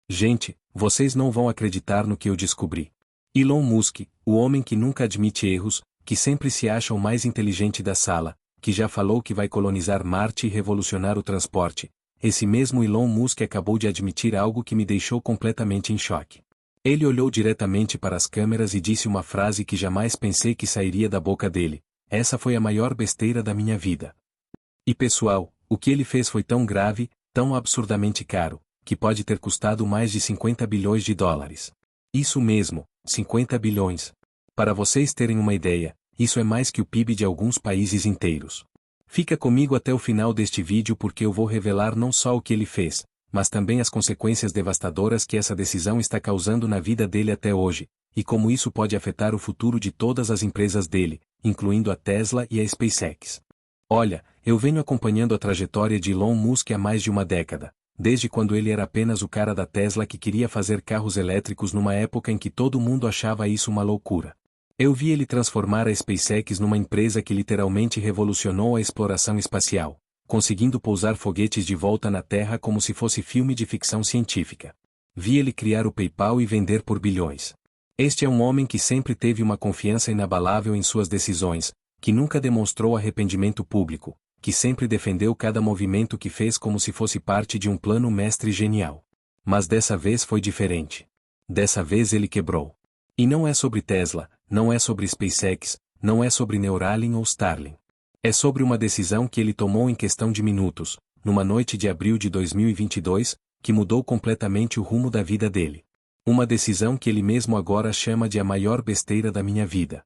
Gente, vocês não vão acreditar no que eu descobri. Elon Musk, o homem que nunca admite erros, que sempre se acha o mais inteligente da sala, que já falou que vai colonizar Marte e revolucionar o transporte. Esse mesmo Elon Musk acabou de admitir algo que me deixou completamente em choque. Ele olhou diretamente para as câmeras e disse uma frase que jamais pensei que sairia da boca dele: essa foi a maior besteira da minha vida. E pessoal, o que ele fez foi tão grave, tão absurdamente caro, que pode ter custado mais de 50 bilhões de dólares. Isso mesmo, 50 bilhões. Para vocês terem uma ideia, isso é mais que o PIB de alguns países inteiros. Fica comigo até o final deste vídeo porque eu vou revelar não só o que ele fez, mas também as consequências devastadoras que essa decisão está causando na vida dele até hoje, e como isso pode afetar o futuro de todas as empresas dele, incluindo a Tesla e a SpaceX. Olha, eu venho acompanhando a trajetória de Elon Musk há mais de uma década, desde quando ele era apenas o cara da Tesla que queria fazer carros elétricos numa época em que todo mundo achava isso uma loucura. Eu vi ele transformar a SpaceX numa empresa que literalmente revolucionou a exploração espacial, conseguindo pousar foguetes de volta na Terra como se fosse filme de ficção científica. Vi ele criar o PayPal e vender por bilhões. Este é um homem que sempre teve uma confiança inabalável em suas decisões, que nunca demonstrou arrependimento público, que sempre defendeu cada movimento que fez como se fosse parte de um plano mestre genial. Mas dessa vez foi diferente. Dessa vez ele quebrou. E não é sobre Tesla, não é sobre SpaceX, não é sobre Neuralink ou Starlink. É sobre uma decisão que ele tomou em questão de minutos, numa noite de abril de 2022, que mudou completamente o rumo da vida dele. Uma decisão que ele mesmo agora chama de a maior besteira da minha vida.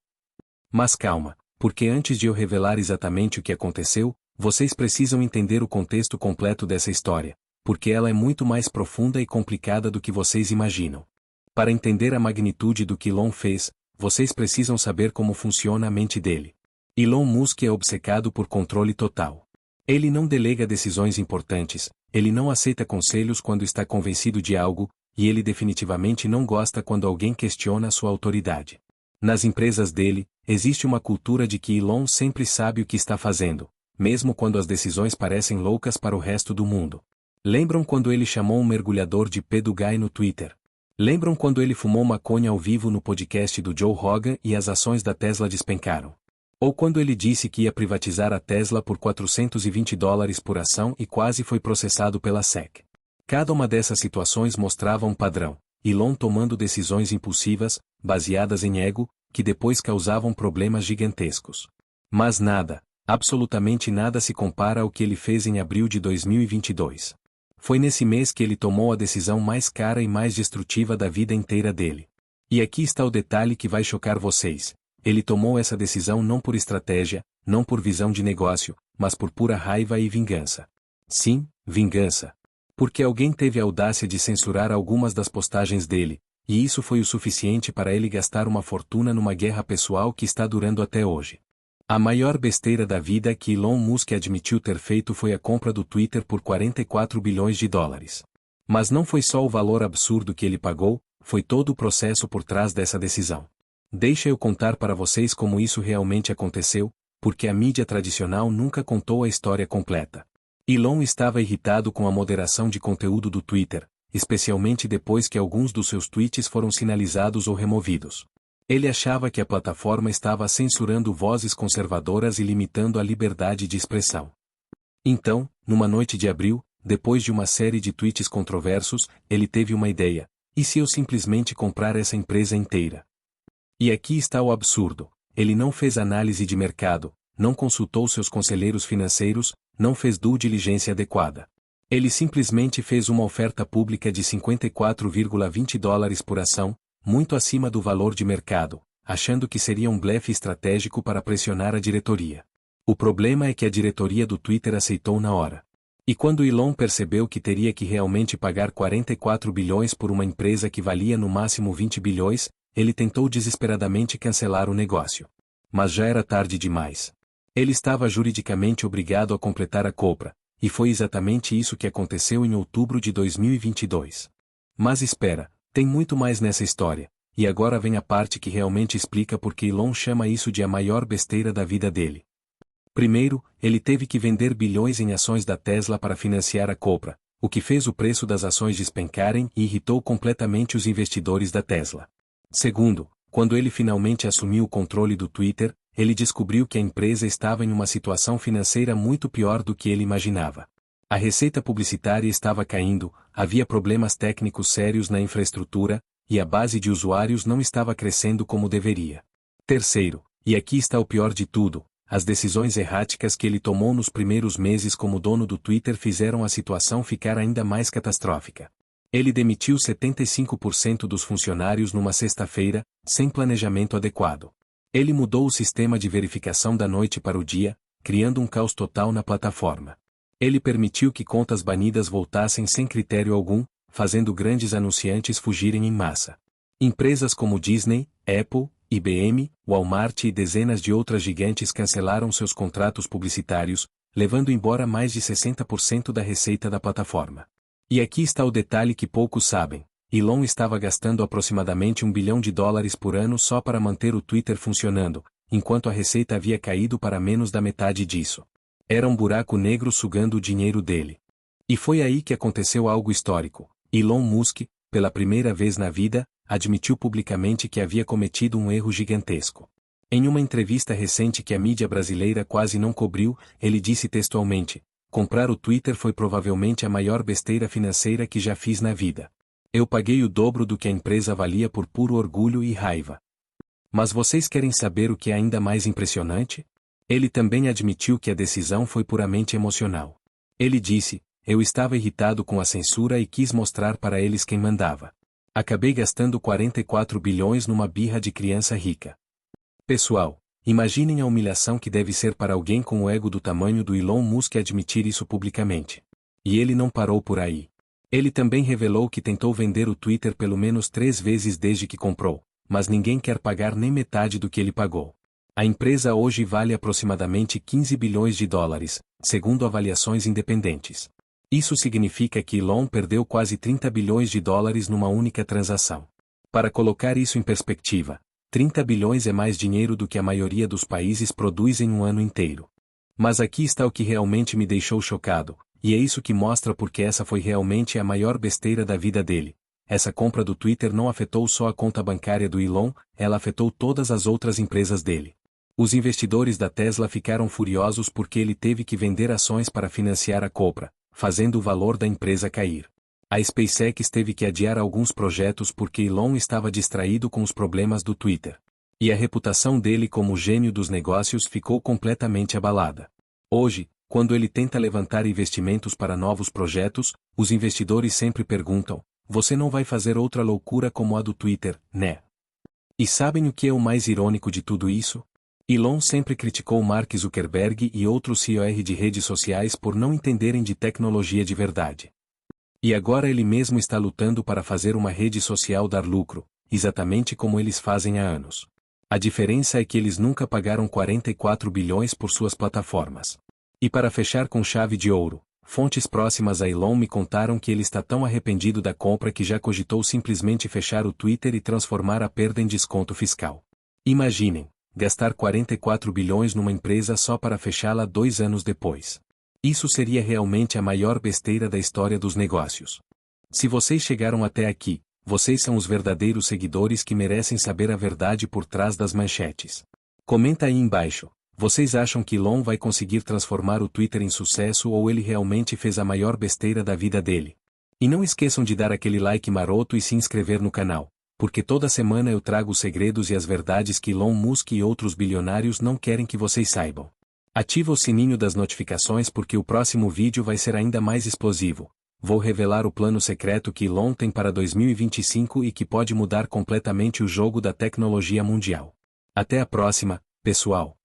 Mas calma, porque antes de eu revelar exatamente o que aconteceu, vocês precisam entender o contexto completo dessa história, porque ela é muito mais profunda e complicada do que vocês imaginam. Para entender a magnitude do que Elon fez, vocês precisam saber como funciona a mente dele. Elon Musk é obcecado por controle total. Ele não delega decisões importantes, ele não aceita conselhos quando está convencido de algo, e ele definitivamente não gosta quando alguém questiona sua autoridade. Nas empresas dele, existe uma cultura de que Elon sempre sabe o que está fazendo, mesmo quando as decisões parecem loucas para o resto do mundo. Lembram quando ele chamou um mergulhador de P do Guy no Twitter? Lembram quando ele fumou maconha ao vivo no podcast do Joe Rogan e as ações da Tesla despencaram? Ou quando ele disse que ia privatizar a Tesla por $420 por ação e quase foi processado pela SEC? Cada uma dessas situações mostrava um padrão: Elon tomando decisões impulsivas, baseadas em ego, que depois causavam problemas gigantescos. Mas nada, absolutamente nada se compara ao que ele fez em abril de 2022. Foi nesse mês que ele tomou a decisão mais cara e mais destrutiva da vida inteira dele. E aqui está o detalhe que vai chocar vocês: ele tomou essa decisão não por estratégia, não por visão de negócio, mas por pura raiva e vingança. Sim, vingança. Porque alguém teve a audácia de censurar algumas das postagens dele, e isso foi o suficiente para ele gastar uma fortuna numa guerra pessoal que está durando até hoje. A maior besteira da vida que Elon Musk admitiu ter feito foi a compra do Twitter por 44 bilhões de dólares. Mas não foi só o valor absurdo que ele pagou, foi todo o processo por trás dessa decisão. Deixa eu contar para vocês como isso realmente aconteceu, porque a mídia tradicional nunca contou a história completa. Elon estava irritado com a moderação de conteúdo do Twitter, especialmente depois que alguns dos seus tweets foram sinalizados ou removidos. Ele achava que a plataforma estava censurando vozes conservadoras e limitando a liberdade de expressão. Então, numa noite de abril, depois de uma série de tweets controversos, ele teve uma ideia: e se eu simplesmente comprar essa empresa inteira? E aqui está o absurdo: ele não fez análise de mercado, não consultou seus conselheiros financeiros, não fez due diligência adequada. Ele simplesmente fez uma oferta pública de $54,20 por ação, muito acima do valor de mercado, achando que seria um blefe estratégico para pressionar a diretoria. O problema é que a diretoria do Twitter aceitou na hora. E quando Elon percebeu que teria que realmente pagar 44 bilhões por uma empresa que valia no máximo 20 bilhões, ele tentou desesperadamente cancelar o negócio. Mas já era tarde demais. Ele estava juridicamente obrigado a completar a compra, e foi exatamente isso que aconteceu em outubro de 2022. Mas espera, tem muito mais nessa história, e agora vem a parte que realmente explica por que Elon chama isso de a maior besteira da vida dele. Primeiro, ele teve que vender bilhões em ações da Tesla para financiar a compra, o que fez o preço das ações despencarem e irritou completamente os investidores da Tesla. Segundo, quando ele finalmente assumiu o controle do Twitter, ele descobriu que a empresa estava em uma situação financeira muito pior do que ele imaginava. A receita publicitária estava caindo, havia problemas técnicos sérios na infraestrutura, e a base de usuários não estava crescendo como deveria. Terceiro, e aqui está o pior de tudo, as decisões erráticas que ele tomou nos primeiros meses como dono do Twitter fizeram a situação ficar ainda mais catastrófica. Ele demitiu 75% dos funcionários numa sexta-feira, sem planejamento adequado. Ele mudou o sistema de verificação da noite para o dia, criando um caos total na plataforma. Ele permitiu que contas banidas voltassem sem critério algum, fazendo grandes anunciantes fugirem em massa. Empresas como Disney, Apple, IBM, Walmart e dezenas de outras gigantes cancelaram seus contratos publicitários, levando embora mais de 60% da receita da plataforma. E aqui está o detalhe que poucos sabem. Elon estava gastando aproximadamente $1 bilhão por ano só para manter o Twitter funcionando, enquanto a receita havia caído para menos da metade disso. Era um buraco negro sugando o dinheiro dele. E foi aí que aconteceu algo histórico. Elon Musk, pela primeira vez na vida, admitiu publicamente que havia cometido um erro gigantesco. Em uma entrevista recente que a mídia brasileira quase não cobriu, ele disse textualmente: "Comprar o Twitter foi provavelmente a maior besteira financeira que já fiz na vida. Eu paguei o dobro do que a empresa valia por puro orgulho e raiva." Mas vocês querem saber o que é ainda mais impressionante? Ele também admitiu que a decisão foi puramente emocional. Ele disse: "Eu estava irritado com a censura e quis mostrar para eles quem mandava. Acabei gastando 44 bilhões numa birra de criança rica." Pessoal, imaginem a humilhação que deve ser para alguém com o ego do tamanho do Elon Musk admitir isso publicamente. E ele não parou por aí. Ele também revelou que tentou vender o Twitter pelo menos 3 vezes desde que comprou, mas ninguém quer pagar nem metade do que ele pagou. A empresa hoje vale aproximadamente 15 bilhões de dólares, segundo avaliações independentes. Isso significa que Elon perdeu quase 30 bilhões de dólares numa única transação. Para colocar isso em perspectiva, 30 bilhões é mais dinheiro do que a maioria dos países produz em um ano inteiro. Mas aqui está o que realmente me deixou chocado, e é isso que mostra porque essa foi realmente a maior besteira da vida dele. Essa compra do Twitter não afetou só a conta bancária do Elon, ela afetou todas as outras empresas dele. Os investidores da Tesla ficaram furiosos porque ele teve que vender ações para financiar a compra, fazendo o valor da empresa cair. A SpaceX teve que adiar alguns projetos porque Elon estava distraído com os problemas do Twitter. E a reputação dele como gênio dos negócios ficou completamente abalada. Hoje, quando ele tenta levantar investimentos para novos projetos, os investidores sempre perguntam: "Você não vai fazer outra loucura como a do Twitter, né?" E sabem o que é o mais irônico de tudo isso? Elon sempre criticou Mark Zuckerberg e outros CEOs de redes sociais por não entenderem de tecnologia de verdade. E agora ele mesmo está lutando para fazer uma rede social dar lucro, exatamente como eles fazem há anos. A diferença é que eles nunca pagaram 44 bilhões por suas plataformas. E para fechar com chave de ouro, fontes próximas a Elon me contaram que ele está tão arrependido da compra que já cogitou simplesmente fechar o Twitter e transformar a perda em desconto fiscal. Imaginem, gastar 44 bilhões numa empresa só para fechá-la 2 anos depois. Isso seria realmente a maior besteira da história dos negócios. Se vocês chegaram até aqui, vocês são os verdadeiros seguidores que merecem saber a verdade por trás das manchetes. Comenta aí embaixo, vocês acham que Elon vai conseguir transformar o Twitter em sucesso ou ele realmente fez a maior besteira da vida dele? E não esqueçam de dar aquele like maroto e se inscrever no canal, porque toda semana eu trago os segredos e as verdades que Elon Musk e outros bilionários não querem que vocês saibam. Ativa o sininho das notificações porque o próximo vídeo vai ser ainda mais explosivo. Vou revelar o plano secreto que Elon tem para 2025 e que pode mudar completamente o jogo da tecnologia mundial. Até a próxima, pessoal!